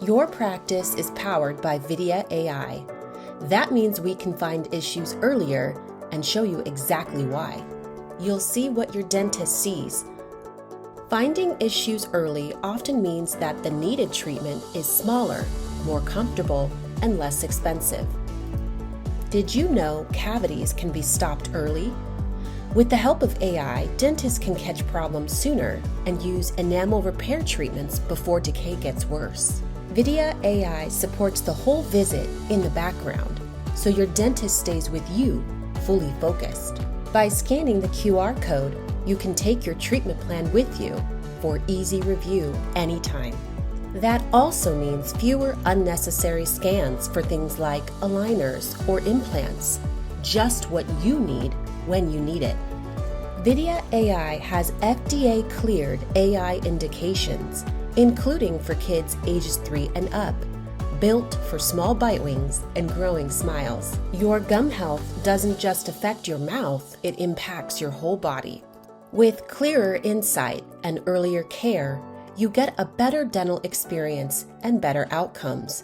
Your practice is powered by VideaAI. That means we can find issues earlier and show you exactly why. You'll see what your dentist sees. Finding issues early often means that the needed treatment is smaller, more comfortable, and less expensive. Did you know cavities can be stopped early? With the help of AI, dentists can catch problems sooner and use enamel repair treatments before decay gets worse. VideaAI supports the whole visit in the background, so your dentist stays with you, fully focused. By scanning the QR code, you can take your treatment plan with you for easy review anytime. That also means fewer unnecessary scans for things like aligners or implants, just what you need when you need it. VideaAI has FDA-cleared AI indications, including for kids ages 3 and up, built for small bite wings and growing smiles. Your gum health doesn't just affect your mouth, it impacts your whole body. With clearer insight and earlier care, you get a better dental experience and better outcomes.